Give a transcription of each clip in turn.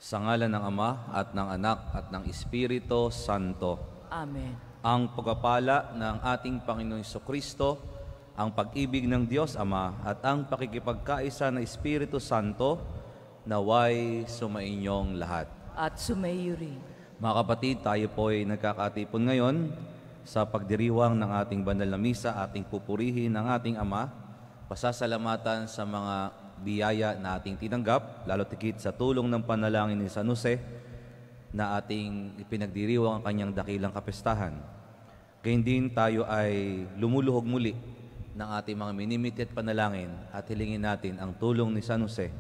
Sa ngalan ng Ama at ng Anak at ng Espiritu Santo. Amen. Ang pagpapala ng ating Panginoong Jesucristo, ang pag-ibig ng Diyos Ama at ang pakikipagkaisa ng Espiritu Santo naway sumainyong lahat. At sumaiyo rin. Mga kapatid, tayo po ay nagkakatipon ngayon sa pagdiriwang ng ating banal na misa, ating pupurihin ng ating Ama, pasasalamatan sa mga biyaya na ating tinanggap, lalo tikit sa tulong ng panalangin ni San Jose na ating ipinagdiriwang ang kanyang dakilang kapistahan. Gayun din tayo ay lumuluhog muli ng ating mga minimiti at panalangin at hilingin natin ang tulong ni San Jose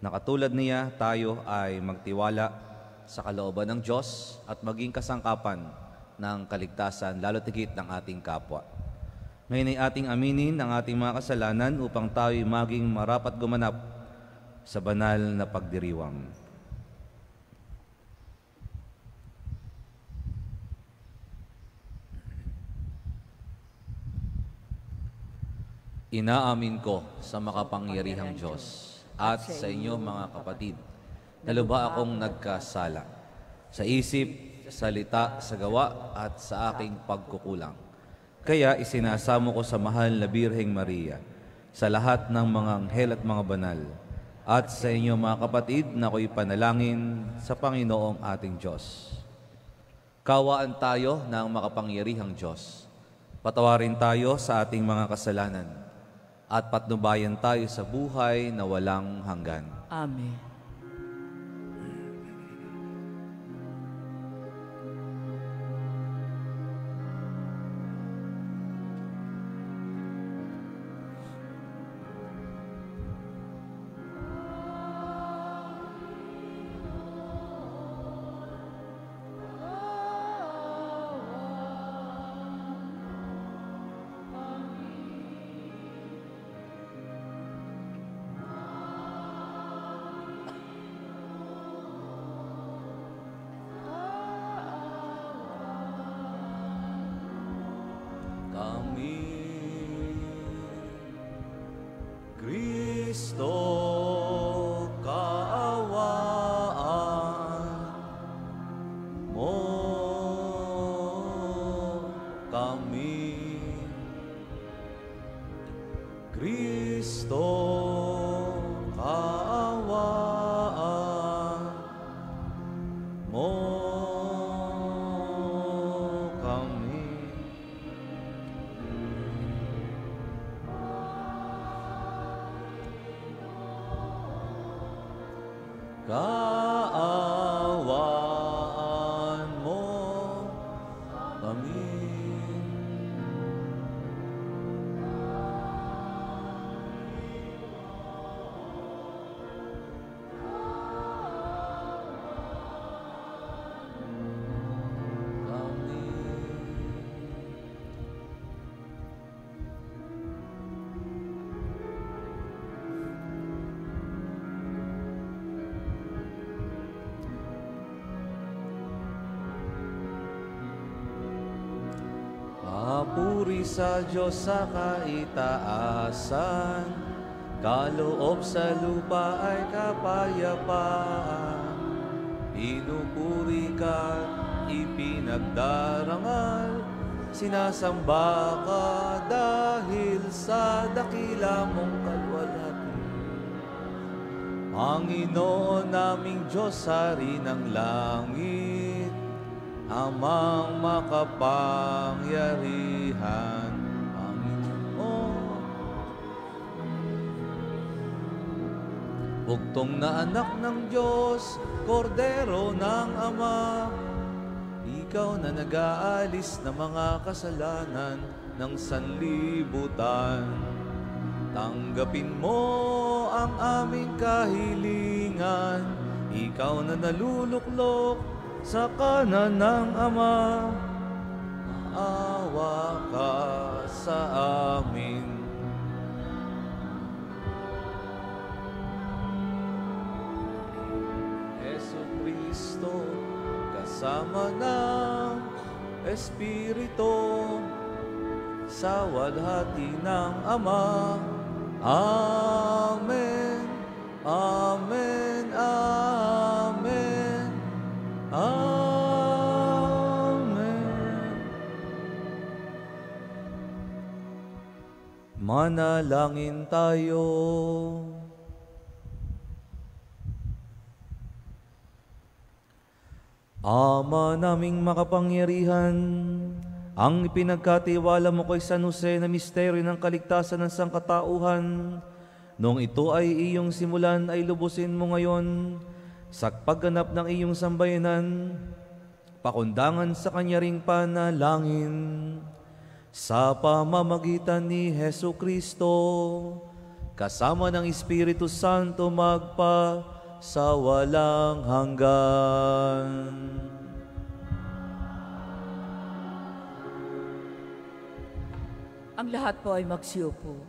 na katulad niya tayo ay magtiwala sa kalooban ng Diyos at maging kasangkapan ng kaligtasan, lalo tigit ng ating kapwa. Ngayon ay ating aminin ang ating mga kasalanan upang tayo maging marapat gumanap sa banal na pagdiriwang. Inaamin ko sa makapangyarihang Diyos at sa inyo mga kapatid na lubha akong nagkasala sa isip, salita, sa gawa at sa aking pagkukulang. Kaya isinasamo ko sa mahal na Birheng Maria, sa lahat ng mga anghel at mga banal, at sa inyo mga kapatid na ako'y panalangin sa Panginoong ating Diyos. Kawaan tayo ng makapangyarihang Diyos. Patawarin tayo sa ating mga kasalanan at patnubayan tayo sa buhay na walang hanggan. Amen. Kristo, kaawaan mo kami. Kristo, kaawaan mo kami. Kaawaan mo kami. Papuri sa Diyos sa kaitaasan, kaloob sa lupa ay kapayapaan. Pinupuri ka, ipinagdarangal, sinasamba ka dahil sa dakila mong kalwalhati. Panginoon naming Diyos, Hari ng langit, Amang makapangyarihan, Panginoon. Bugtong na anak ng Diyos, Kordero ng Ama, ikaw na nag-aalis ng mga kasalanan ng sanlibutan. Tanggapin mo ang aming kahilingan, ikaw na naluluklok sa kanan ng Ama, maawa ka sa amin. Jesucristo, kasama ng Espiritu, sa walhati ng Ama. Amen, Amen, Amen. Manalangin tayo. Ama naming makapangyarihan, ang ipinagkatiwala mo kay San Jose na misteryo ng kaligtasan ng sangkatauhan, noong ito ay iyong simulan ay lubusin mo ngayon sa pagganap ng iyong sambayanan, pakundangan sa kanya ring panalangin. Sa pamamagitan ni Hesu Kristo, kasama ng Espiritu Santo magpa sa walang hanggan. Ang lahat po ay magsiupo.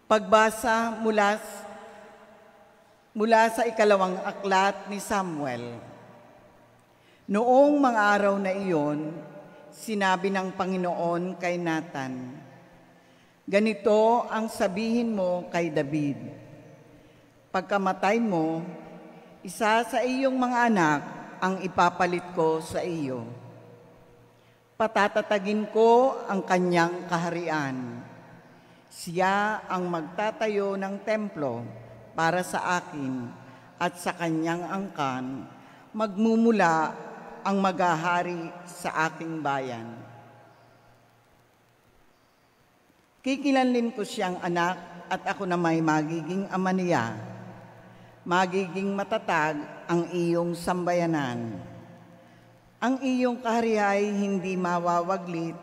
Pagbasa mula sa ikalawang aklat ni Samuel. Noong mga araw na iyon, sinabi ng Panginoon kay Nathan, "Ganito ang sabihin mo kay David, pagkamatay mo, isa sa iyong mga anak ang ipapalit ko sa iyo. Patatatagin ko ang kanyang kaharian. Siya ang magtatayo ng templo para sa akin at sa kanyang angkan, magmumula ang maghahari sa aking bayan. Kikilanlin ko siyang anak at ako na may magiging ama niya. Magiging matatag ang iyong sambayanan. Ang iyong kaharian ay hindi mawawaglit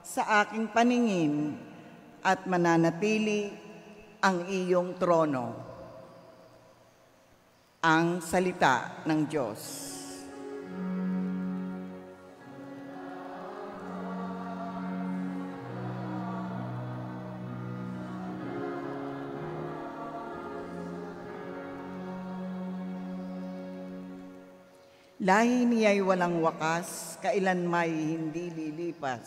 sa aking paningin at mananatili ang iyong trono." Ang salita ng Diyos. Lahi niya'y walang wakas, kailanmay hindi lilipas.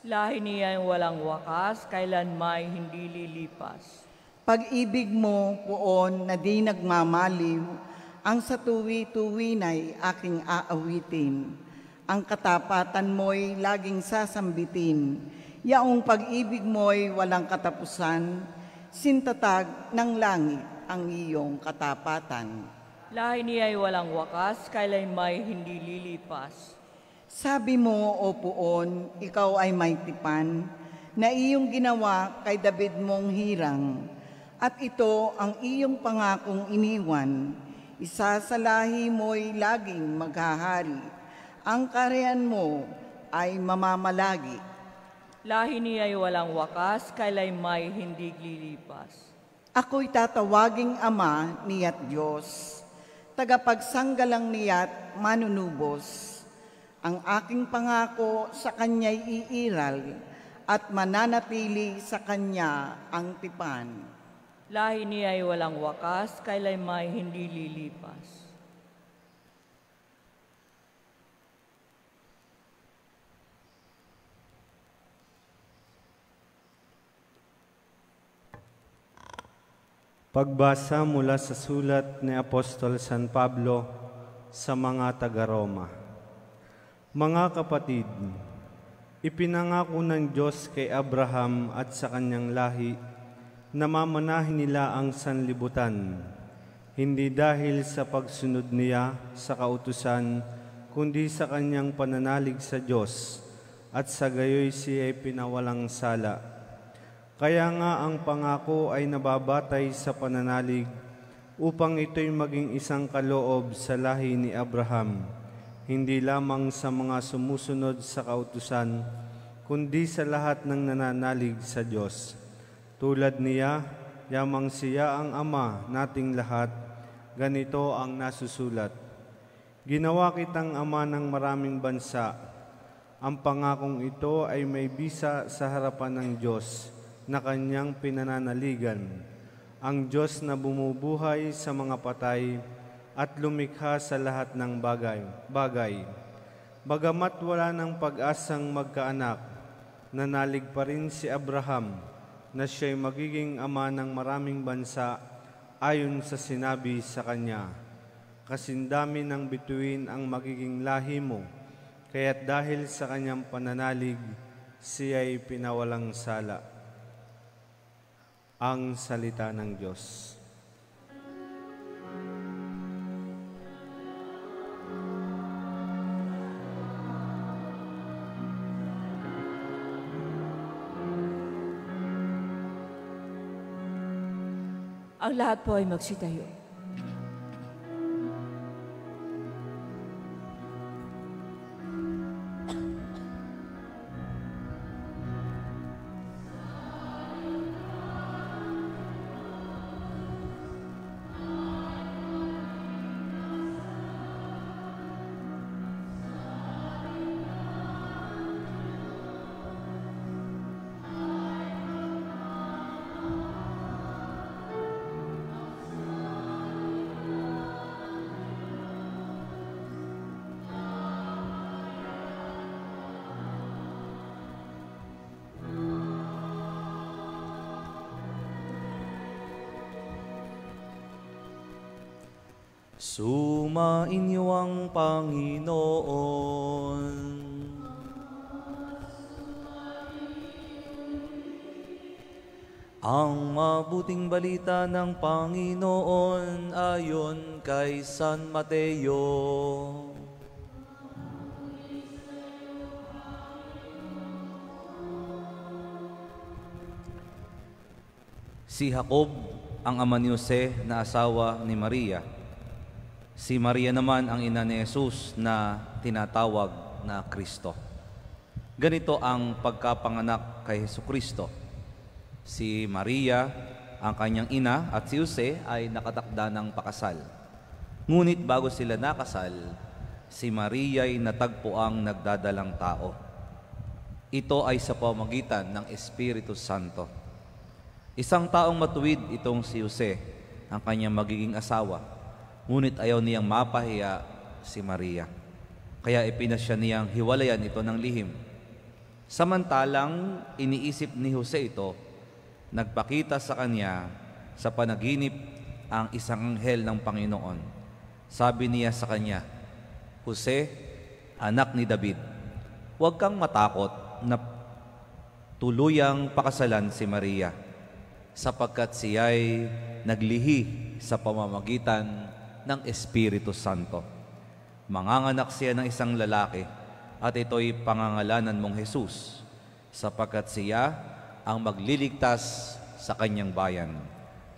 Lahi niya'y walang wakas, kailanmay hindi lilipas. Pag-ibig mo, poon, na di nagmamaliw, ang sa tuwi-tuwi na'y aking aawitin. Ang katapatan mo'y laging sasambitin. Yaong pag-ibig mo'y walang katapusan, sintatag ng langit ang iyong katapatan. Lahi niya'y walang wakas, kailanmay hindi lilipas. Sabi mo, o poon, ikaw ay may tipan, na iyong ginawa kay David mong hirang, at ito ang iyong pangakong iniwan. Isa sa lahi mo'y laging maghahari. Ang kaharian mo ay mamamalagi. Lahi niya'y walang wakas, kailanmay hindi lilipas. Ako'y tatawaging Ama niya't Diyos, tagapagsanggalang niya't manunubos. Ang aking pangako sa Kanya'y iiral at mananatili sa Kanya ang tipan. Lahi niya'y walang wakas, kailanmay hindi lilipas. Pagbasa mula sa sulat ni Apostol San Pablo sa mga taga-Roma. Mga kapatid, ipinangako ng Diyos kay Abraham at sa kanyang lahi na mamanahin nila ang sanlibutan, hindi dahil sa pagsunod niya sa kautusan, kundi sa kanyang pananalig sa Diyos, at sa gayoy siya ay pinawalang sala. Kaya nga ang pangako ay nababatay sa pananalig, upang ito'y maging isang kaloob sa lahi ni Abraham, hindi lamang sa mga sumusunod sa kautusan, kundi sa lahat ng nananalig sa Diyos. Tulad niya, yamang siya ang Ama nating lahat, ganito ang nasusulat. Ginawa kitang ama ng maraming bansa. Ang pangakong ito ay may bisa sa harapan ng Diyos na kanyang pinananaligan, ang Diyos na bumubuhay sa mga patay at lumikha sa lahat ng bagay. Bagamat wala ng pag-asang magkaanak, nanalig pa rin si Abraham na siya'y magiging ama ng maraming bansa ayon sa sinabi sa kanya. kasindami ng bituin ang magiging lahi mo, kaya't dahil sa kanyang pananalig, siya'y pinawalang sala. Ang salita ng Diyos. Ang lahat po ay magsitayo. Sumainyo ang Panginoon. Ang mabuting balita ng Panginoon ayon kay San Mateo. Si Jacob ang ama ni Jose na asawa ni Maria. Si Maria naman ang ina ni Jesus na tinatawag na Kristo. Ganito ang pagkapanganak kay Jesucristo. Si Maria, ang kanyang ina, at si Jose ay nakatakda ng pakasal. Ngunit bago sila nakasal, si Maria ay natagpo ang nagdadalang tao. Ito ay sa pamamagitan ng Espiritu Santo. Isang taong matuwid itong si Jose, ang kanyang magiging asawa. Ngunit ayaw niyang mapahiya si Maria. Kaya ipinasya niyang hiwalayan ito ng lihim. Samantalang iniisip ni Jose ito, nagpakita sa kanya sa panaginip ang isang anghel ng Panginoon. Sabi niya sa kanya, Jose, anak ni David, huwag kang matakot na tuluyang pakasalan si Maria, sapagkat siya'y naglihi sa pamamagitan ng Espiritu Santo. Manganganak siya ng isang lalaki, at ito'y pangangalanan mong Jesus, sapagkat siya ang magliligtas sa kanyang bayan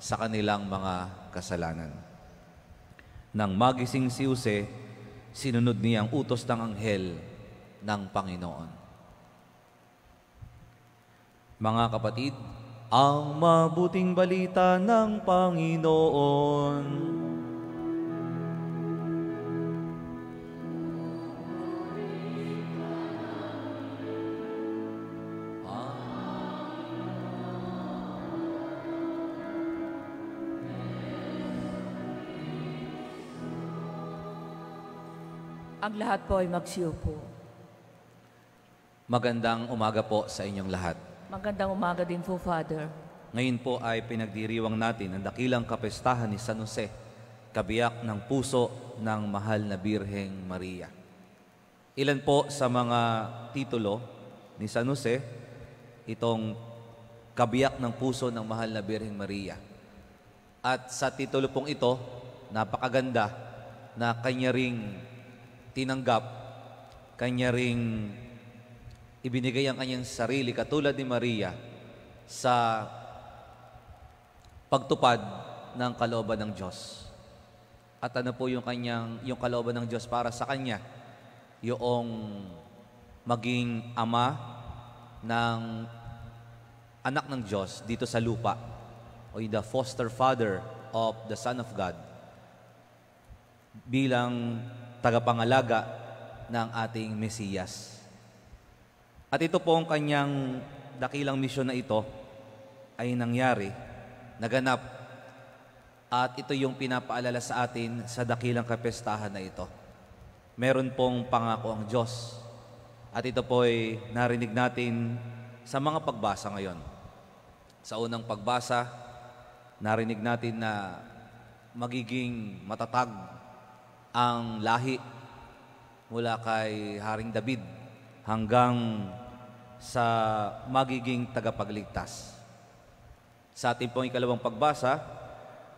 sa kanilang mga kasalanan. Nang magising si Jose, sinunod niya ang utos ng anghel ng Panginoon. Mga kapatid, ang mabuting balita ng Panginoon. Ang lahat po ay magsiupo. Magandang umaga po sa inyong lahat. Magandang umaga din po, Father. Ngayon po ay pinagdiriwang natin ang dakilang kapestahan ni San Jose, kabiyak ng puso ng mahal na Birheng Maria. Ilan po sa mga titulo ni San Jose itong kabiyak ng puso ng mahal na Birheng Maria. At sa titulo pong ito, napakaganda na kanya ring tinanggap, kanya ring ibinigay ang kanyang sarili katulad ni Maria sa pagtupad ng kalooban ng Diyos. At ano po yung kalooban ng Diyos para sa kanya? Yung maging ama ng anak ng Diyos dito sa lupa, o the foster father of the Son of God, bilang tagapangalaga ng ating Mesiyas. At ito po ang kanyang dakilang misyon na ito ay nangyari, naganap, at ito yung pinapaalala sa atin sa dakilang kapestahan na ito. Meron pong pangako ang Diyos, at ito po ay narinig natin sa mga pagbasa ngayon. Sa unang pagbasa, narinig natin na magiging matatag ang lahi mula kay Haring David hanggang sa magiging tagapagligtas. Sa ating pong ikalawang pagbasa,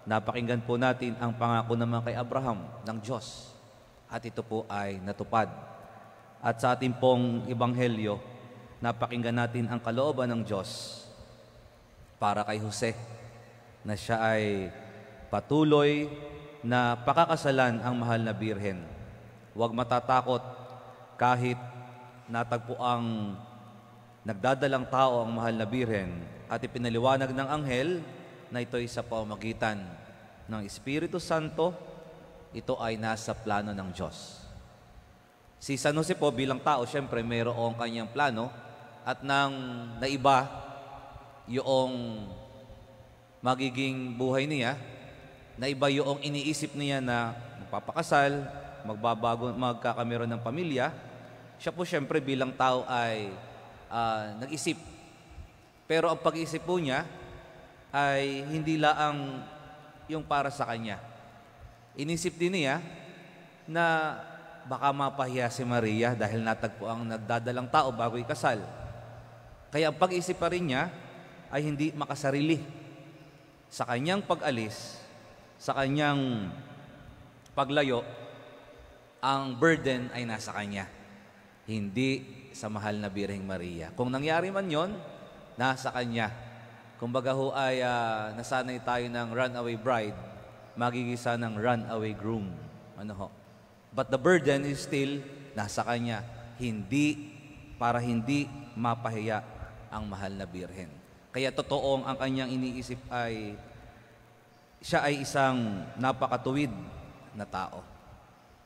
napakinggan po natin ang pangako naman kay Abraham ng Diyos. At ito po ay natupad. At sa ating pong ebanghelyo, napakinggan natin ang kalooban ng Diyos para kay Jose, na siya ay patuloy na pakakasalan ang mahal na birhen. Huwag matatakot kahit natagpo ang nagdadalang tao ang mahal na birhen at ipinaliwanag ng anghel na ito'y sa pamamagitan ng Espiritu Santo, ito ay nasa plano ng Diyos. Si San Jose po bilang tao, siyempre mayroong kanyang plano at nang naiba yung magiging buhay niya, naiba yung iniisip niya na magpapakasal, magkakameron ng pamilya, siya po siyempre bilang tao ay nag-isip. Pero ang pag-iisip po niya ay hindi laang yung para sa kanya. Inisip din niya na baka mapahiya si Maria dahil natagpo ang nagdadalang tao bago ikasal. Kaya ang pag-iisip pa rin niya ay hindi makasarili. Sa kanyang pag-alis, sa kanyang paglayo, ang burden ay nasa kanya, hindi sa mahal na Birheng Maria. Kung nangyari man yon, nasa kanya. Kumbaga ho ay nasanay tayo ng runaway bride, magigisa ng runaway groom. Ano ho? But the burden is still nasa kanya. Para hindi mapahiya ang mahal na Birhen. Kaya totoong ang kanyang iniisip ay siya ay isang napakatuwid na tao.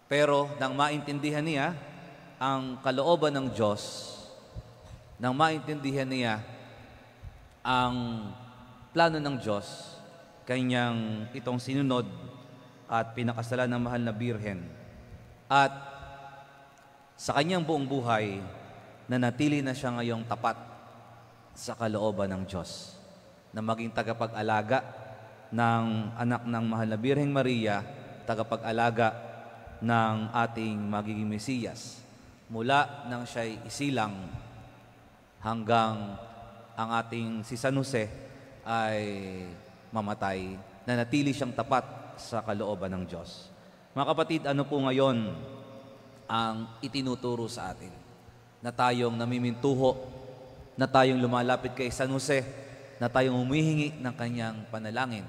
Pero nang maintindihan niya ang kalooban ng Diyos, nang maintindihan niya ang plano ng Diyos, kanyang itong sinunod at pinakasalan ng mahal na Birhen. At sa kanyang buong buhay, nanatili na siya ngayong tapat sa kalooban ng Diyos, na maging tagapag-alaga ng anak ng mahal na Birheng Maria, tagapag-alaga ng ating magiging Mesiyas, mula nang siya'y isilang hanggang ang ating si San Jose ay mamatay, na natili siyang tapat sa kalooban ng Diyos. Mga kapatid, ano po ngayon ang itinuturo sa atin? Na tayong namimintuho, na tayong lumalapit kay San Jose, na tayong humihingi ng kanyang panalangin.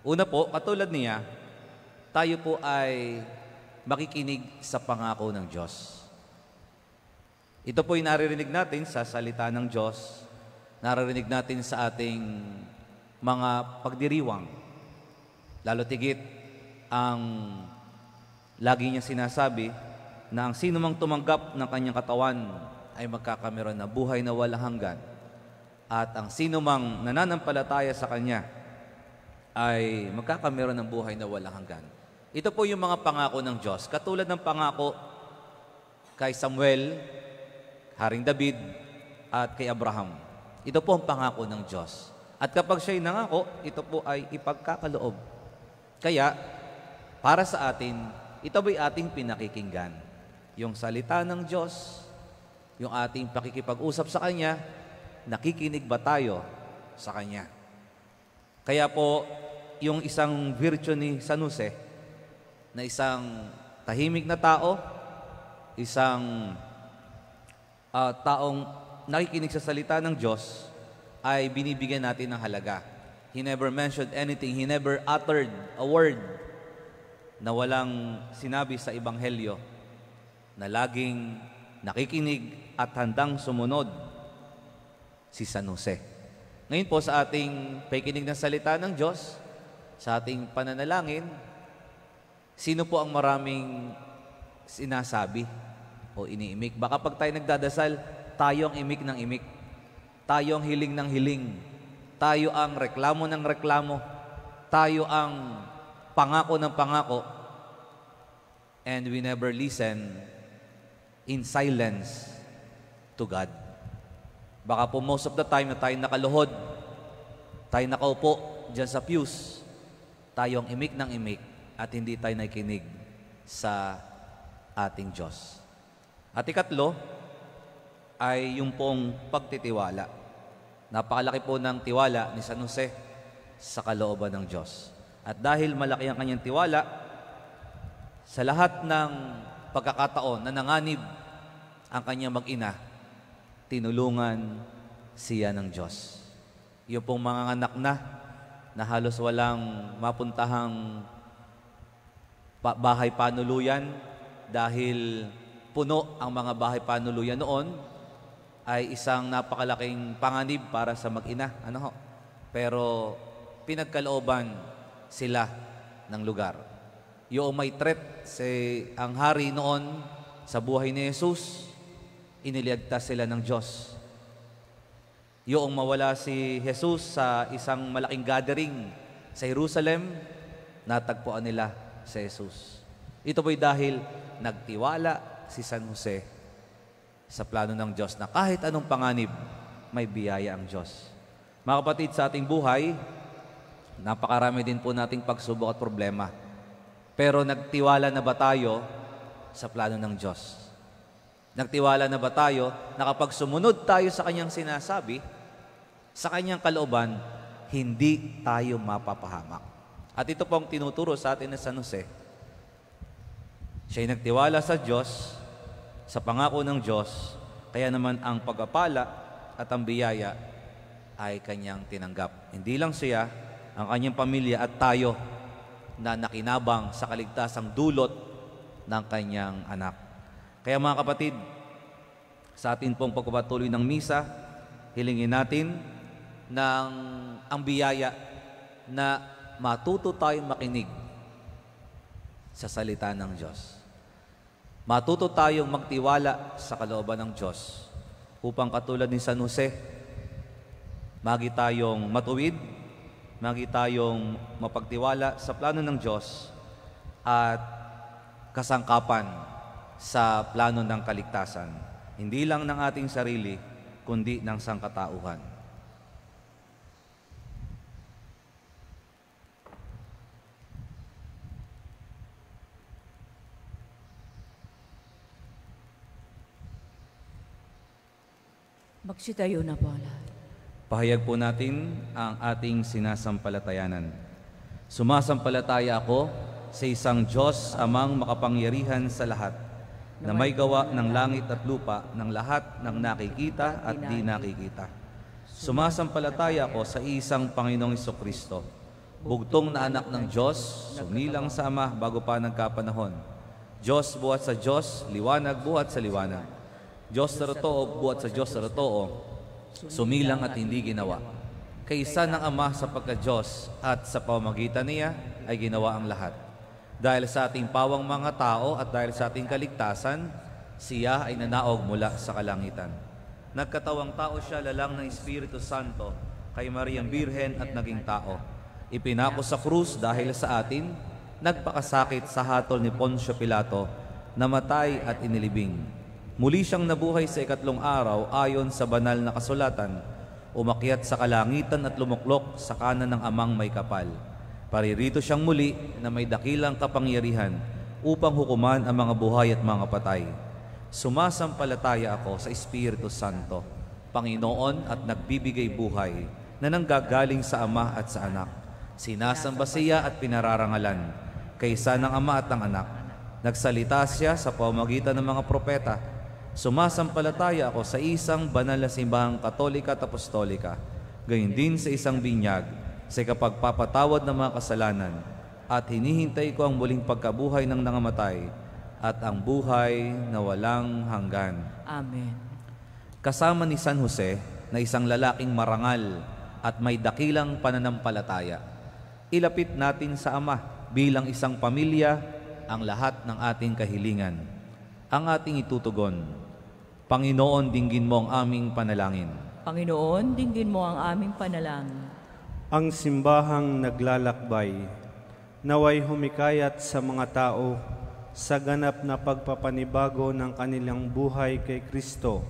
Una po, katulad niya, tayo po ay makikinig sa pangako ng Diyos. Ito po ay naririnig natin sa salita ng Diyos, naririnig natin sa ating mga pagdiriwang. Lalo tigit ang lagi niya sinasabi na ang sino mang tumanggap ng kanyang katawan ay magkakameron na buhay na walang hanggan. At ang sino mang nananampalataya sa kanya ay magkakameron ng buhay na walang hanggan. Ito po yung mga pangako ng Diyos. Katulad ng pangako kay Samuel, Haring David, at kay Abraham. Ito po ang pangako ng Diyos. At kapag siya'y nangako, ito po ay ipagkakaloob. Kaya, para sa atin, ito ba'y ating pinakikinggan? Yung salita ng Diyos, yung ating pakikipag-usap sa Kanya, nakikinig ba tayo sa Kanya? Kaya po, yung isang virtue ni San Jose, na isang tahimik na tao, isang taong nakikinig sa salita ng Diyos, ay binibigyan natin ng halaga. He never mentioned anything, he never uttered a word na walang sinabi sa Ebanghelyo, na laging nakikinig at handang sumunod si San Jose. Ngayon po sa ating pakikinig ng salita ng Diyos, sa ating pananalangin, sino po ang maraming sinasabi o iniimik? Baka pag tayo nagdadasal, tayo ang imik ng imik. Tayo ang hiling ng hiling. Tayo ang reklamo ng reklamo. Tayo ang pangako ng pangako. And we never listen in silence to God. Baka po most of the time na tayo nakaluhod, tayo nakaupo dyan sa pews, tayo ang imik ng imik at hindi tayo nakikinig sa ating Diyos. At ikatlo ay yung pong pagtitiwala. Napakalaki po ng tiwala ni San Jose sa kalooban ng Diyos. At dahil malaki ang kanyang tiwala, sa lahat ng pagkakataon na nanganib ang kanyang mag-ina, tinulungan siya ng Diyos. Yung pong mga anak na halos walang mapuntahang bahay panuluyan dahil puno ang mga bahay panuluyan noon, ay isang napakalaking panganib para sa mag-ina. Pero pinagkalooban sila ng lugar. Yung may threat ang hari noon sa buhay ni Jesus, iniligtas sila ng Diyos. Yung mawala si Jesus sa isang malaking gathering sa Jerusalem, natagpuan nila si Jesus. Ito po'y dahil nagtiwala si San Jose sa plano ng Diyos na kahit anong panganib, may biyaya ang Diyos. Mga kapatid, sa ating buhay, napakarami din po nating pagsubok at problema. Pero nagtiwala na ba tayo sa plano ng Diyos? Nagtiwala na ba tayo na kapag sumunod tayo sa Kanyang sinasabi, sa Kanyang kalooban, hindi tayo mapapahamak? At ito pong tinuturo sa atin na San Jose. Siya'y nagtiwala sa Diyos, sa pangako ng Diyos, kaya naman ang pagpapala at ang biyaya ay Kanyang tinanggap. Hindi lang siya, ang Kanyang pamilya at tayo na nakinabang sa kaligtasang dulot ng Kanyang anak. Kaya mga kapatid, sa atin pong pagpapatuloy ng misa, hilingin natin ng ang biyaya na matuto tayong makinig sa salita ng Diyos. Matuto tayong magtiwala sa kalooban ng Diyos upang katulad ni San Jose, magi tayong matuwid, magi tayong mapagtiwala sa plano ng Diyos at kasangkapan sa plano ng kaligtasan. Hindi lang ng ating sarili, kundi ng sangkatauhan. Magsitayo na po lahat. Pahayag po natin ang ating sinasampalatayanan. Sumasampalataya ako sa isang Diyos amang makapangyarihan sa lahat, na may gawa ng langit at lupa, ng lahat ng nakikita at di nakikita. Sumasampalataya ako sa isang Panginoong Jesucristo, bugtong na anak ng Diyos, sumilang sa Ama bago pa nagkapanahon. Diyos buhat sa Diyos, liwanag buhat sa liwanag. Diyos sa totoo, buhat sa Diyos sa totoo, sumilang at hindi ginawa. Kaisa ng Ama sa pagka-Diyos at sa pamamagitan niya ay ginawa ang lahat. Dahil sa ating pawang mga tao at dahil sa ating kaligtasan, siya ay nanaog mula sa kalangitan. Nagkatawang tao siya lalang ng Espiritu Santo kay Mariang Birhen at naging tao. Ipinako sa krus dahil sa atin, nagpakasakit sa hatol ni Poncio Pilato, namatay at inilibing. Muli siyang nabuhay sa ikatlong araw ayon sa banal na kasulatan, umakyat sa kalangitan at lumuklok sa kanan ng Amang may kapal. Paririto siyang muli na may dakilang kapangyarihan upang hukuman ang mga buhay at mga patay. Sumasampalataya ako sa Espiritu Santo, Panginoon at nagbibigay buhay, na nanggagaling sa Ama at sa Anak. Sinasamba siya at pinararangalan, kaysa ng Ama at ng Anak. Nagsalita siya sa pamamagitan ng mga propeta. Sumasampalataya ako sa isang banal na simbahang Katolika at Apostolika, gayon din sa isang binyag, sa kapagpapatawad ng mga kasalanan, at hinihintay ko ang muling pagkabuhay ng nangamatay at ang buhay na walang hanggan. Amen. Kasama ni San Jose na isang lalaking marangal at may dakilang pananampalataya, ilapit natin sa Ama bilang isang pamilya ang lahat ng ating kahilingan. Ang ating itutugon, Panginoon, dinggin mo ang aming panalangin. Panginoon, dinggin mo ang aming panalangin. Ang simbahang naglalakbay, naway humikayat sa mga tao sa ganap na pagpapanibago ng kanilang buhay kay Kristo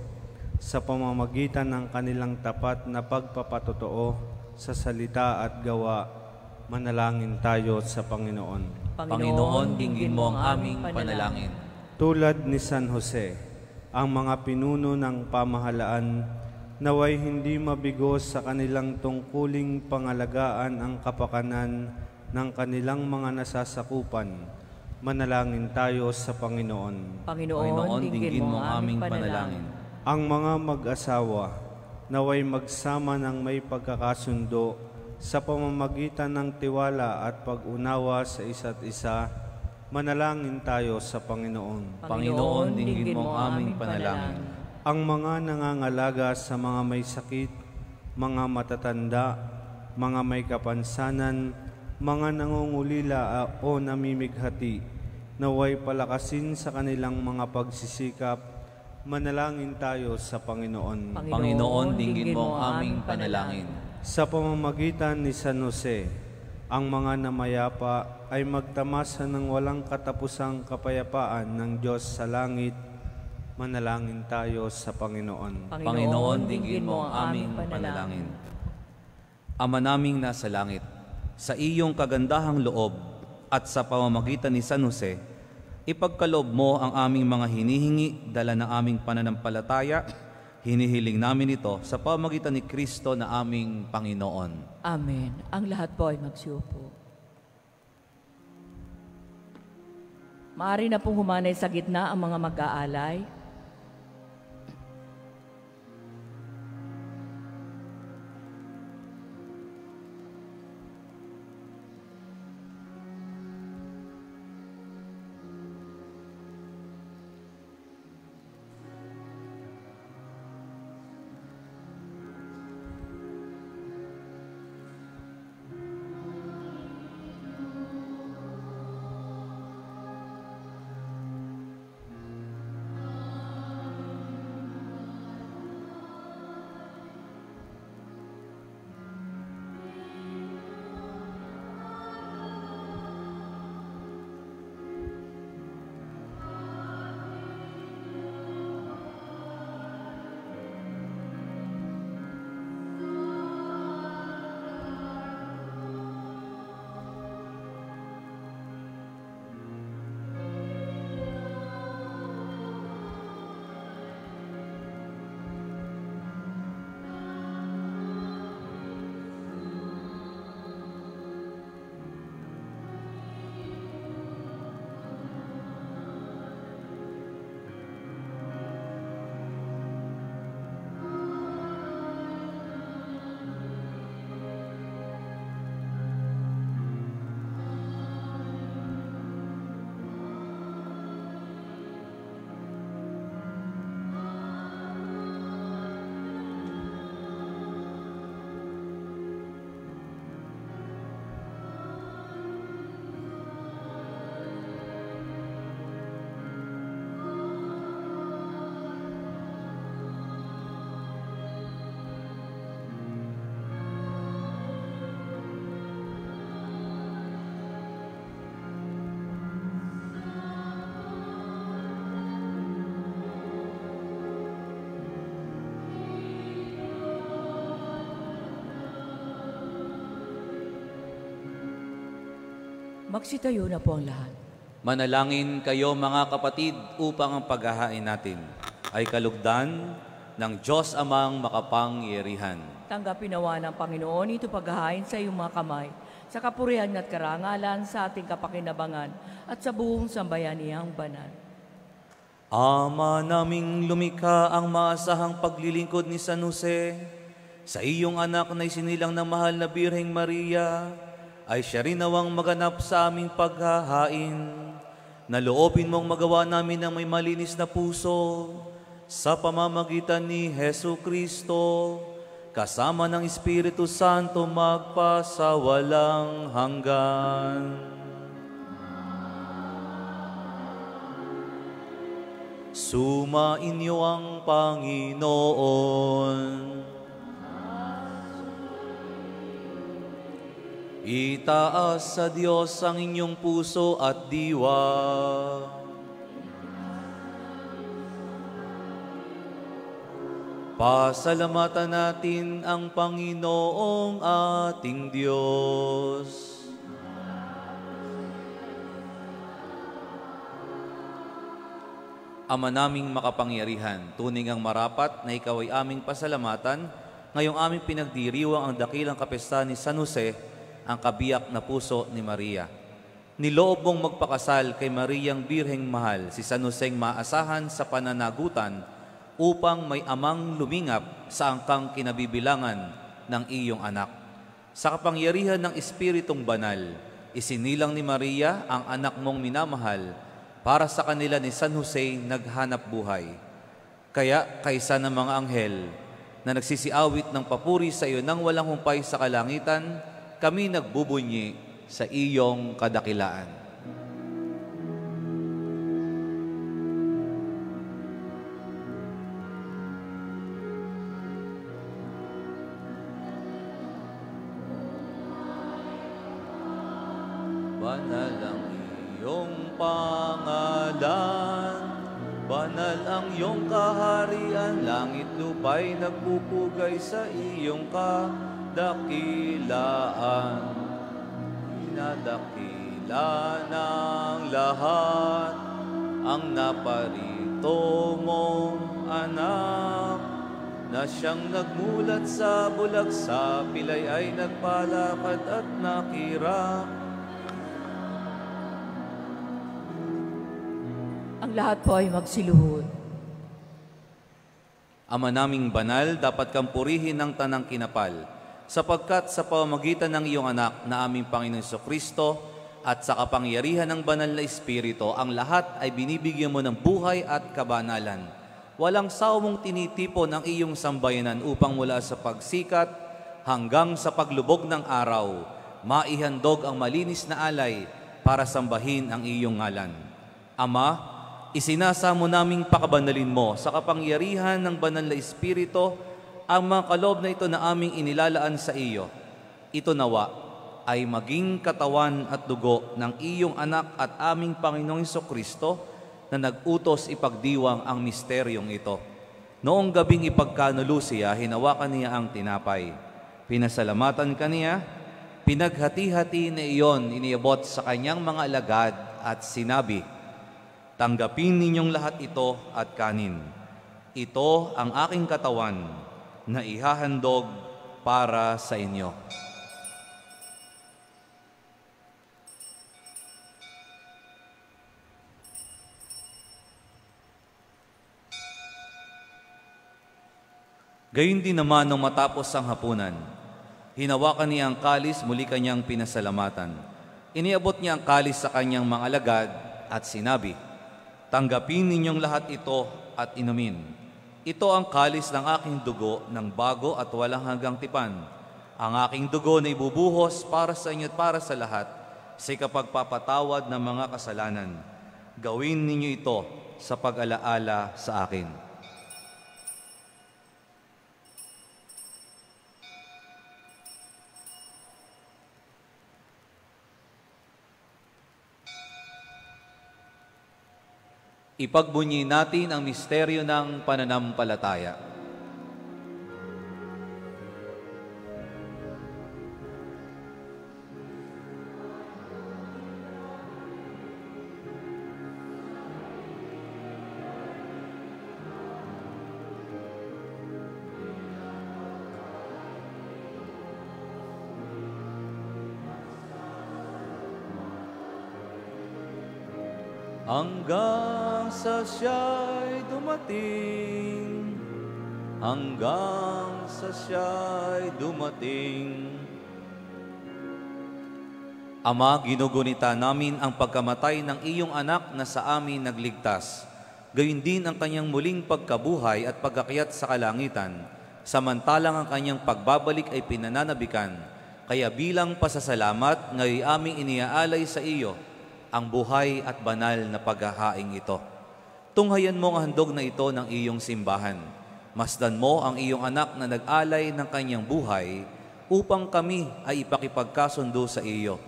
sa pamamagitan ng kanilang tapat na pagpapatotoo sa salita at gawa. Manalangin tayo sa Panginoon. Panginoon, dinggin mo ang aming panalangin. Tulad ni San Jose, ang mga pinuno ng pamahalaan naway hindi mabigo sa kanilang tungkuling pangalagaan ang kapakanan ng kanilang mga nasasakupan. Manalangin tayo sa Panginoon. Panginoon, dinggin mo ang aming panalangin. Ang mga mag-asawa naway magsama ng may pagkakasundo sa pamamagitan ng tiwala at pag-unawa sa isa't isa. Manalangin tayo sa Panginoon. Panginoon, dinggin mo ang aming panalangin. Ang mga nangangalaga sa mga may sakit, mga matatanda, mga may kapansanan, mga nangungulila o namimighati, naway palakasin sa kanilang mga pagsisikap. Manalangin tayo sa Panginoon. Panginoon, dinggin mo ang aming panalangin. Sa pamamagitan ni San Jose, ang mga namayapa ay magtamasa ng walang katapusang kapayapaan ng Diyos sa langit. Manalangin tayo sa Panginoon. Panginoon, dinggin mo ang aming panalangin. Ama naming nasa langit, sa iyong kagandahang loob at sa pamamagitan ni San Jose, ipagkaloob mo ang aming mga hinihingi, dala ng aming pananampalataya. Hinihiling namin ito sa pamamagitan ni Kristo na aming Panginoon. Amen. Ang lahat po ay magsiupo. Maaari na pong humanay sa gitna ang mga mag-aalay. Magsitayo na po ang lahat. Manalangin kayo mga kapatid upang ang paghahain natin ay kalugdan ng Diyos Amang makapangyarihan. Tanggapin nawa ng Panginoon ito paghahain sa iyong mga kamay, sa kapurihan at karangalan sa ating kapakinabangan at sa buong sambayanihang banal. Ama naming lumikha, ang maasahang paglilingkod ni San Jose sa iyong anak na isinilang ng mahal na Birheng Maria, ay siya rin nawang maganap sa aming paghahain. Naloobin mong magawa namin ng may malinis na puso sa pamamagitan ni Hesu Kristo, kasama ng Espiritu Santo magpasawalang hanggan. Sumainyo ang Panginoon. Itaas sa Diyos ang inyong puso at diwa. Pasalamatan natin ang Panginoong ating Diyos. Ama naming makapangyarihan, tunay ang marapat na ikaw ay aming pasalamatan, ngayong aming pinagdiriwang ang dakilang kapesta ni San Jose, ang kabiyak na puso ni Maria. Niloob mong magpakasal kay Mariang Birheng Mahal, si San Joseng maasahan sa pananagutan upang may amang lumingap sa angkang kinabibilangan ng iyong anak. Sa kapangyarihan ng Espiritong Banal, isinilang ni Maria ang anak mong minamahal para sa kanila ni San Jose naghanap buhay. Kaya kaysa ng mga anghel na nagsisiawit ng papuri sa iyo nang walang humpay sa kalangitan, kami nagbubunyi sa iyong kadakilaan. Banal ang iyong pangalan, banal ang iyong kaharian, langit lupa'y nagpupugay sa iyong kadakilaan. Inadakila ng lahat ang naparito mong anak, na siyang nagmulat sa bulag, sa pilay ay nagpalakad at nakira. Ang lahat po ay magsiluhod. Ama naming banal, dapat kang purihin ng tanang kinapal, sapagkat sa pamamagitan ng iyong anak na aming Panginoong Jesucristo at sa kapangyarihan ng banal na Espiritu, ang lahat ay binibigyan mo ng buhay at kabanalan. Walang sawang tinitipon ang iyong sambayanan upang mula sa pagsikat hanggang sa paglubog ng araw, maihandog ang malinis na alay para sambahin ang iyong ngalan. Ama, isinasamo naming pakabanalin mo sa kapangyarihan ng banal na Espiritu ang mga kaloob na ito na aming inilalaan sa iyo. Ito nawa ay maging katawan at dugo ng iyong anak at aming Panginoong Jesucristo na nag-utos ipagdiwang ang misteryong ito. Noong gabing ipagkanulo siya, hinawakan niya ang tinapay. Pinasalamatan kaniya, pinaghati-hati na iyon iniabot sa kanyang mga alagad at sinabi, "Tanggapin ninyong lahat ito at kanin. Ito ang aking katawan na ihahandog para sa inyo." Gayon din naman nung matapos ang hapunan, hinawakan niya ang kalis, muli kanyang pinasalamatan. Iniabot niya ang kalis sa kanyang mga alagad at sinabi, "Tanggapin ninyong lahat ito at inumin. Ito ang kalis ng aking dugo ng bago at walang hanggang tipan. Ang aking dugo na ibubuhos para sa inyo at para sa lahat sa ikapagpapatawad ng mga kasalanan. Gawin ninyo ito sa pag-alaala sa akin." Ipagbunyi natin ang misteryo ng pananampalataya. Hanggang sa siya'y dumating, hanggang sa siya'y dumating. Ama, ginugunita namin ang pagkamatay ng iyong anak na sa amin nagligtas. Gayon din ang kanyang muling pagkabuhay at pagakyat sa kalangitan, samantalang ang kanyang pagbabalik ay pinananabikan. Kaya bilang pasasalamat, ngayon aming iniaalay sa iyo ang buhay at banal na paghahaing ito. Tunghayan mo ang handog na ito ng iyong simbahan. Masdan mo ang iyong anak na nag-alay ng kanyang buhay upang kami ay ipakipagkasundo sa iyo.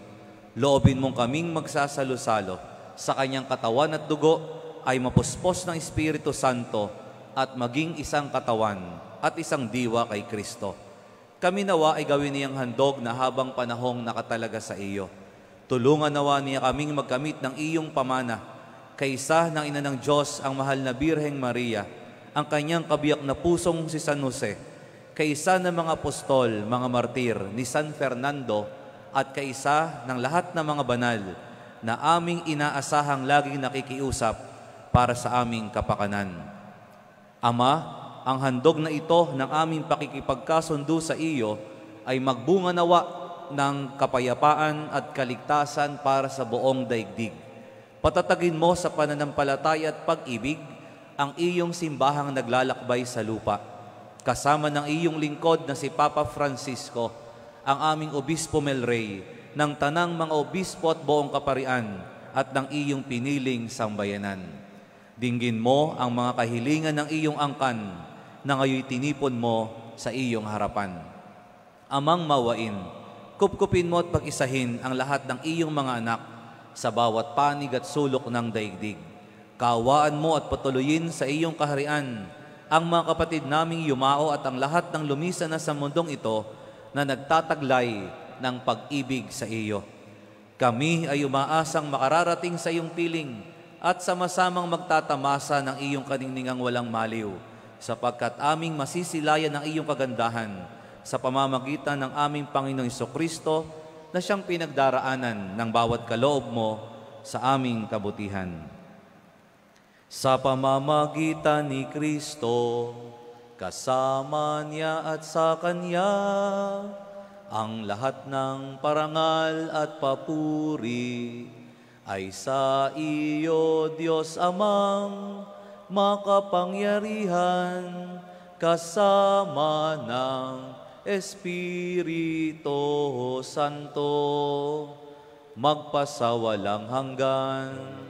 Loobin mong kaming magsasalo-salo sa kanyang katawan at dugo ay mapuspos ng Espiritu Santo at maging isang katawan at isang diwa kay Kristo. Kami nawa ay gawin niyang handog na habang panahong nakatalaga sa iyo. Tulungan nawa niya kaming magkamit ng iyong pamana kaisa ng Ina ng Diyos, ang mahal na Birheng Maria, ang kanyang kabiyak na pusong si San Jose, kaisa ng mga apostol, mga martir ni San Fernando, at kaisa ng lahat ng mga banal na aming inaasahang laging nakikiusap para sa aming kapakanan. Ama, ang handog na ito ng aming pakikipagkasundo sa iyo ay magbunga nawa ng kapayapaan at kaligtasan para sa buong daigdig. Patatagin mo sa pananampalataya at pag-ibig ang iyong simbahang naglalakbay sa lupa, kasama ng iyong lingkod na si Papa Francisco, ang aming Obispo Melrey, ng tanang mga obispo at buong kaparian, at ng iyong piniling sambayanan. Dinggin mo ang mga kahilingan ng iyong angkan na ngayon tinipon mo sa iyong harapan. Amang mawain, kupkupin mo at pag-isahin ang lahat ng iyong mga anak sa bawat panig at sulok ng daigdig. Kaawaan mo at patuloyin sa iyong kaharian ang mga kapatid naming yumao at ang lahat ng lumisan na sa mundong ito na nagtataglay ng pag-ibig sa iyo. Kami ay umaasang makararating sa iyong piling at sama-samang magtatamasa ng iyong kaningningang walang maliw, sapagkat aming masisilayan ng iyong kagandahan sa pamamagitan ng aming Panginoong Jesucristo na siyang pinagdaraanan ng bawat kaloob mo sa aming kabutihan. Sa pamamagitan ni Kristo, kasama niya at sa Kanya, ang lahat ng parangal at papuri ay sa iyo, Diyos Amang makapangyarihan, kasama ng Espiritu Santo, magpasawalang hanggan.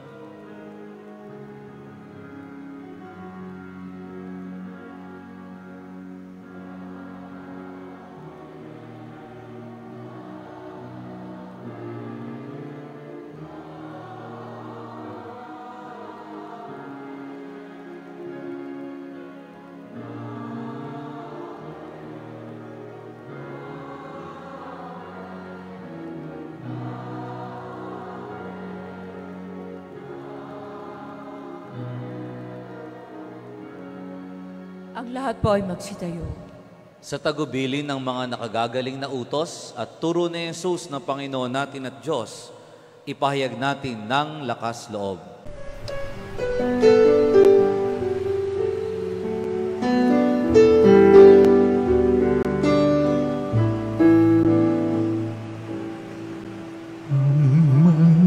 Ang lahat po ay magsitayo. Sa tagubilin ng mga nakagagaling na utos at turo ni Jesus na Panginoon natin at Diyos, ipahayag natin ng lakas loob.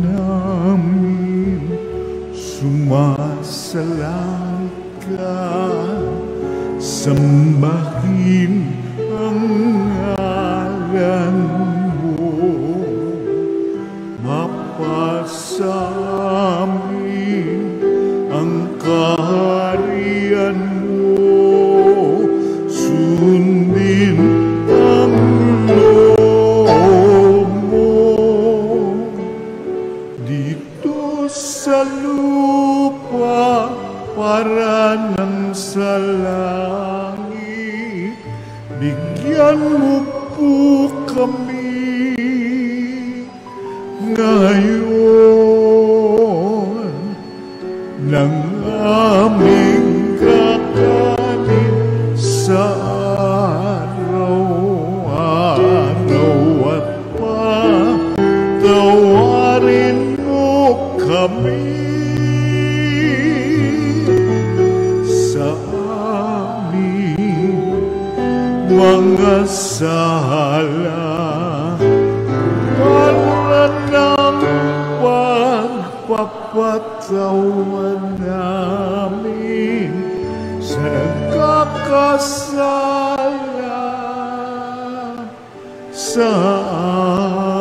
Namin sumasalang ka, sambahin ang ngalan mo, mapasamin ang kaharian mo, sundin ang loob mo dito sa lupa para ng sa langit. Bigyan mo po kami ngayon ng aming kakanin sa araw-araw, at patawarin mo kami sa aming mga sala, para ng pagpapatawan namin sa nagkakasala sa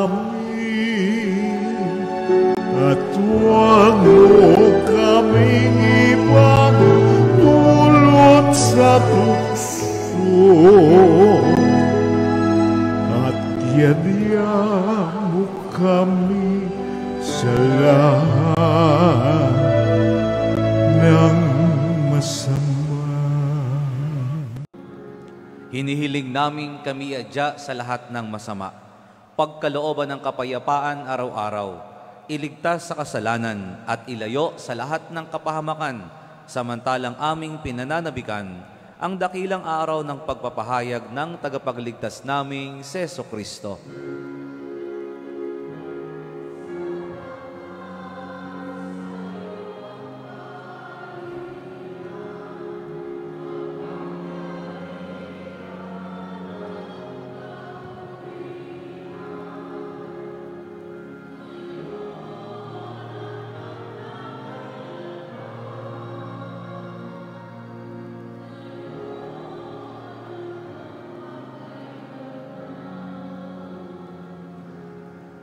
amin, at huwag mo kaming ipagdulot sa tukso, at yadya mo kami sa lahat ng masama. Hinihiling namin kami adya sa lahat ng masama, pagkalooban ng kapayapaan araw-araw, iligtas sa kasalanan at ilayo sa lahat ng kapahamakan, samantalang aming pinananabikan ang dakilang araw ng pagpapahayag ng tagapagligtas naming si Jesucristo.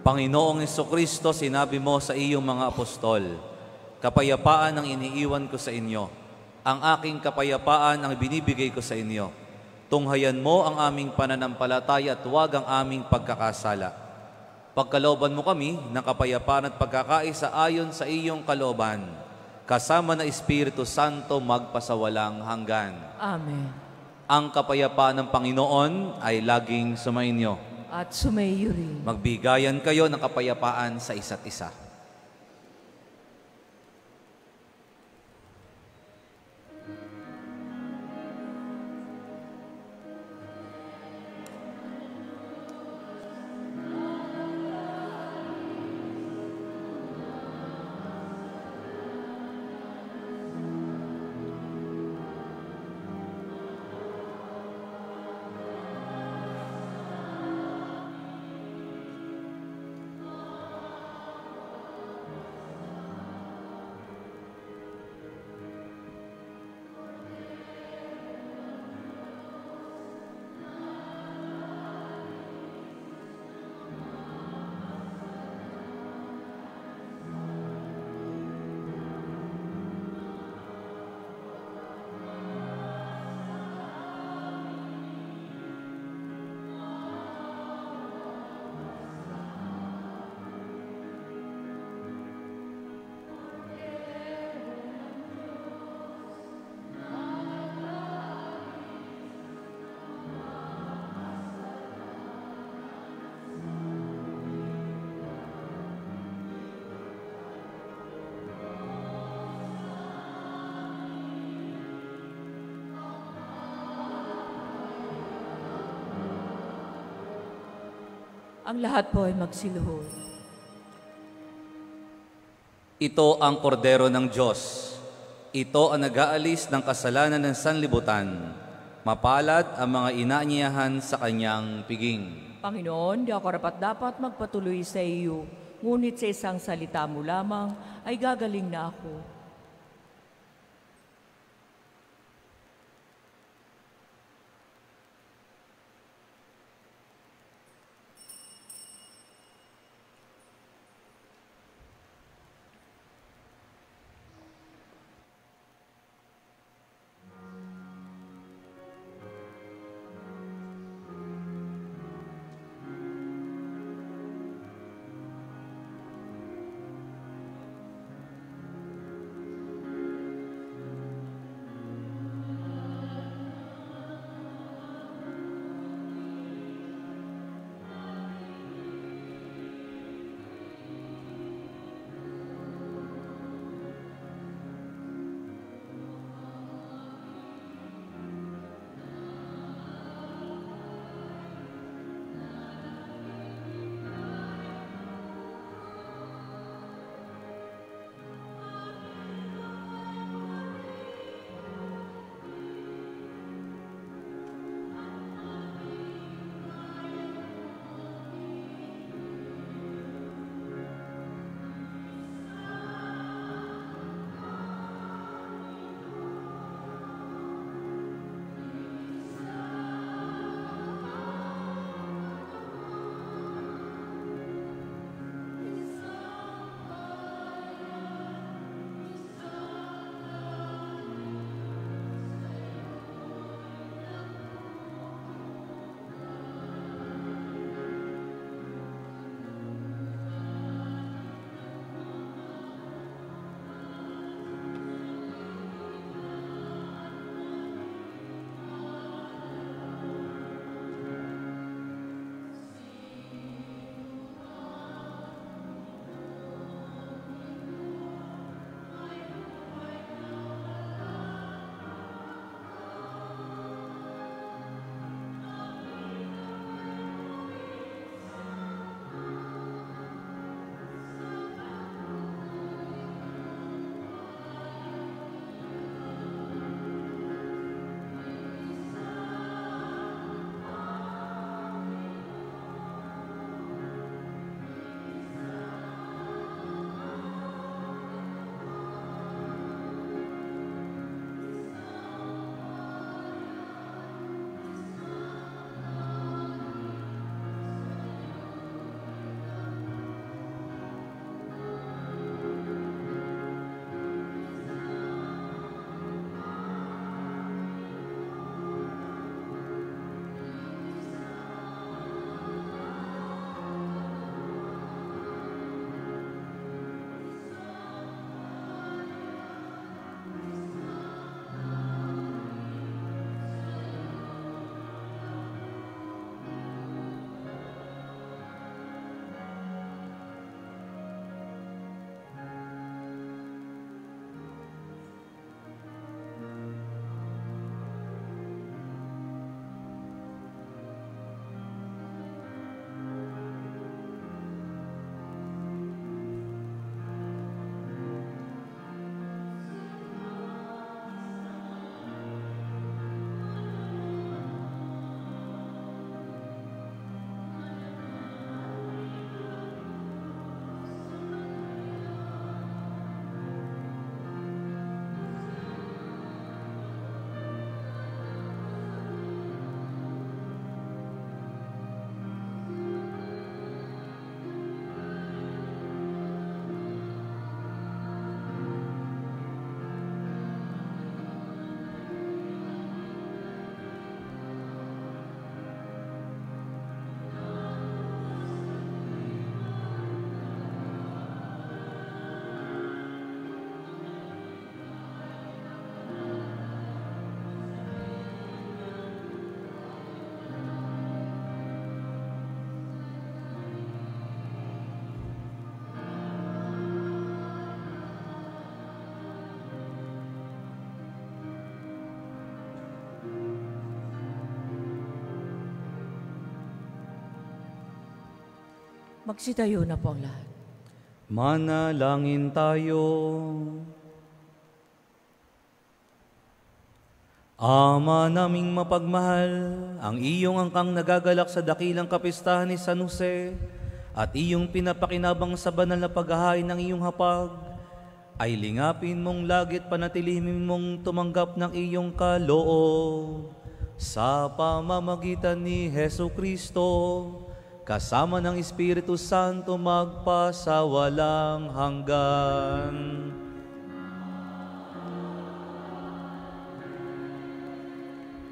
Panginoong Jesucristo, sinabi mo sa iyong mga apostol, kapayapaan ang iniiwan ko sa inyo. Ang aking kapayapaan ang binibigay ko sa inyo. Tunghayan mo ang aming pananampalataya at huwag ang aming pagkakasala. Pagkalooban mo kami ng kapayapaan at pagkakaisa ayon sa iyong kalooban, kasama na Espiritu Santo magpasawalang hanggan. Amen. Ang kapayapaan ng Panginoon ay laging sumainyo. At sumaiyo rin. Magbigayan kayo ng kapayapaan sa isa't isa. Ang lahat po ay magsiluhod. Ito ang kordero ng Diyos. Ito ang nag-aalis ng kasalanan ng sanlibutan. Mapalad ang mga inaanyayahan sa kanyang piging. Panginoon, di ako rapat-dapat magpatuloy sa iyo, ngunit sa isang salita mo lamang ay gagaling na ako. Magsitayo na po ang lahat. Manalangin tayo. Ama naming mapagmahal, ang iyong angkang nagagalak sa dakilang kapistahan ni San Jose at iyong pinapakinabang sa banal na paghahain ng iyong hapag, ay lingapin mong lagit panatilihin mong tumanggap ng iyong kaloob sa pamamagitan ni Hesu Kristo, kasama ng Espiritu Santo magpasawalang hanggan.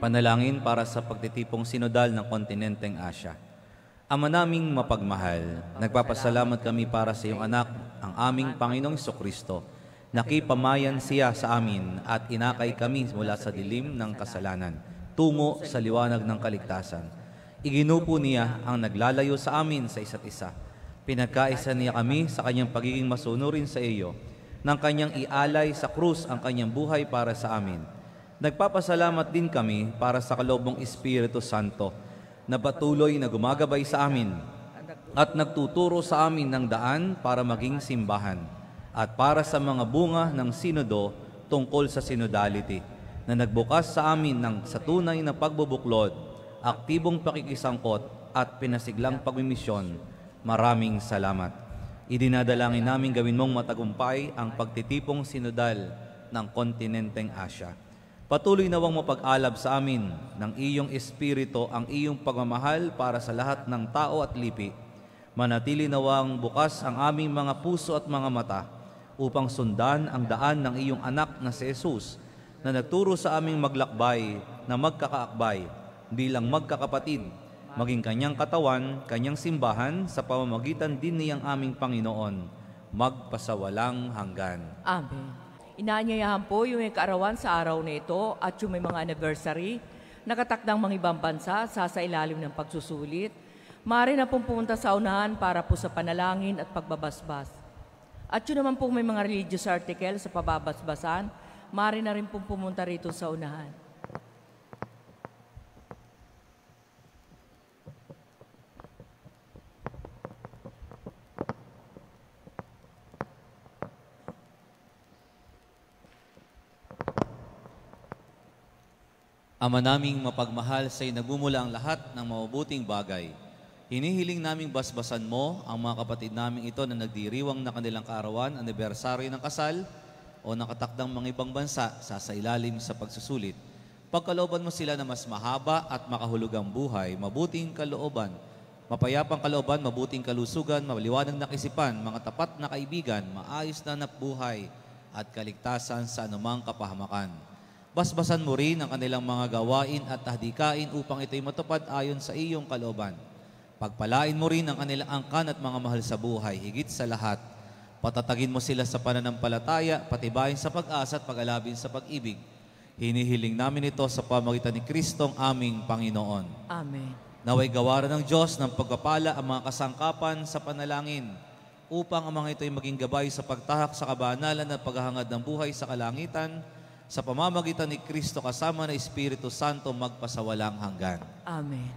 Panalangin para sa pagtitipong sinodal ng kontinenteng Asya. Ama naming mapagmahal, nagpapasalamat kami para sa iyong anak, ang aming Panginoong Jesucristo. Nakipamayan siya sa amin at inakay kami mula sa dilim ng kasalanan, tungo sa liwanag ng kaligtasan. Iginupo niya ang naglalayo sa amin sa isa't isa. Pinagkaisa niya kami sa kanyang pagiging masunurin sa iyo, nang kanyang ialay sa krus ang kanyang buhay para sa amin. Nagpapasalamat din kami para sa kaloob ng Espiritu Santo na patuloy na gumagabay sa amin at nagtuturo sa amin ng daan para maging simbahan at para sa mga bunga ng sinodo tungkol sa synodality na nagbukas sa amin ng sa tunay na pagbubuklod, aktibong pakikisangkot at pinasiglang pagmimisyon. Maraming salamat. Idinadalangin namin gawin mong matagumpay ang pagtitipong sinodal ng kontinenteng Asya. Patuloy nawang mapag-alab sa amin ng iyong Espiritu ang iyong pagmamahal para sa lahat ng tao at lipi. Manatili nawang bukas ang aming mga puso at mga mata upang sundan ang daan ng iyong anak na si Jesus na nagturo sa aming maglakbay na magkakaakbay bilang magkakapatid, maging kanyang katawan, kanyang simbahan sa pamamagitan din niyang aming Panginoon, magpasawalang hanggan. Amen. Inaanyayahan po yung may kaarawan sa araw na ito at yung may mga anniversary, nakatakdang mga ibang bansa sa ilalim ng pagsusulit. Maaari na pong pumunta sa unahan para po sa panalangin at pagbabasbas. At yun naman pong may mga religious article sa pababasbasan, maaari na rin pong pumunta rito sa unahan. Ama naming mapagmahal, sa'yo nagmumula ang lahat ng mabubuting bagay. Hinihiling naming basbasan mo ang mga kapatid naming ito na nagdiriwang na kanilang kaarawan, anibersaryo ng kasal o nakatakdang mga ibang bansa sa ilalim sa pagsusulit. Pagkalooban mo sila na mas mahaba at makahulugang buhay, mabuting kalooban, mapayapang kalooban, mabuting kalusugan, maliwanag na kaisipan, mga tapat na kaibigan, maayos na buhay at kaligtasan sa anumang kapahamakan. Basbasan mo rin ang kanilang mga gawain at tahdikain upang ito'y matupad ayon sa iyong kalooban. Pagpalain mo rin ang kanilang angkan at mga mahal sa buhay, higit sa lahat. Patatagin mo sila sa pananampalataya, patibayin sa pag-asa at pag-alabin sa pag-ibig. Hinihiling namin ito sa pamamagitan ni Kristong aming Panginoon. Amen. Naway gawaran ng Diyos ng pagpapala ang mga kasangkapan sa panalangin upang ang mga ito'y maging gabay sa pagtahak sa kabanalan at paghahangad ng buhay sa kalangitan, sa pamamagitan ni Kristo kasama ng Espiritu Santo magpasawalang hanggan. Amen.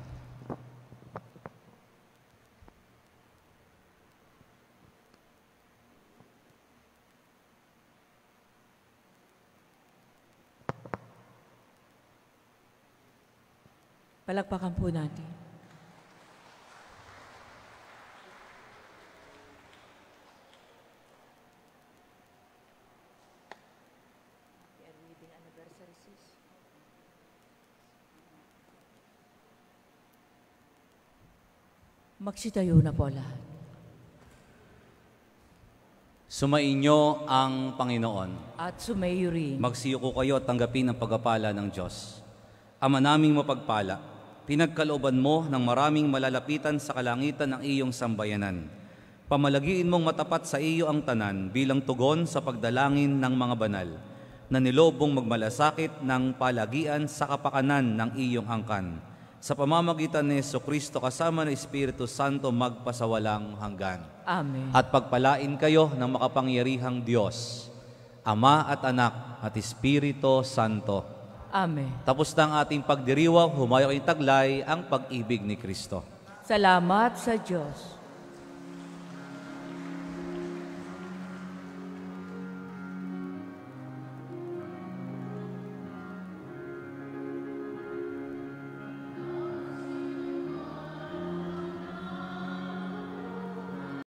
Palakpakan po natin. Magsitayo na po lahat. Sumainyo ang Panginoon. At sumayo rin. Magsiyuko kayo at tanggapin ang pagpapala ng Diyos. Ama naming mapagpala, pinagkalooban mo ng maraming malalapitan sa kalangitan ng iyong sambayanan. Pamalagiin mong matapat sa iyo ang tanan bilang tugon sa pagdalangin ng mga banal, na nilobong magmalasakit ng palagian sa kapakanan ng iyong angkan. Sa pamamagitan ni Jesucristo kasama ng Espiritu Santo magpasawalang hanggan. Amen. At pagpalain kayo ng makapangyarihang Diyos, Ama at Anak at Espiritu Santo. Amen. Tapos na ang ating pagdiriwang, humayo kayong taglay ang pag-ibig ni Kristo. Salamat sa Diyos.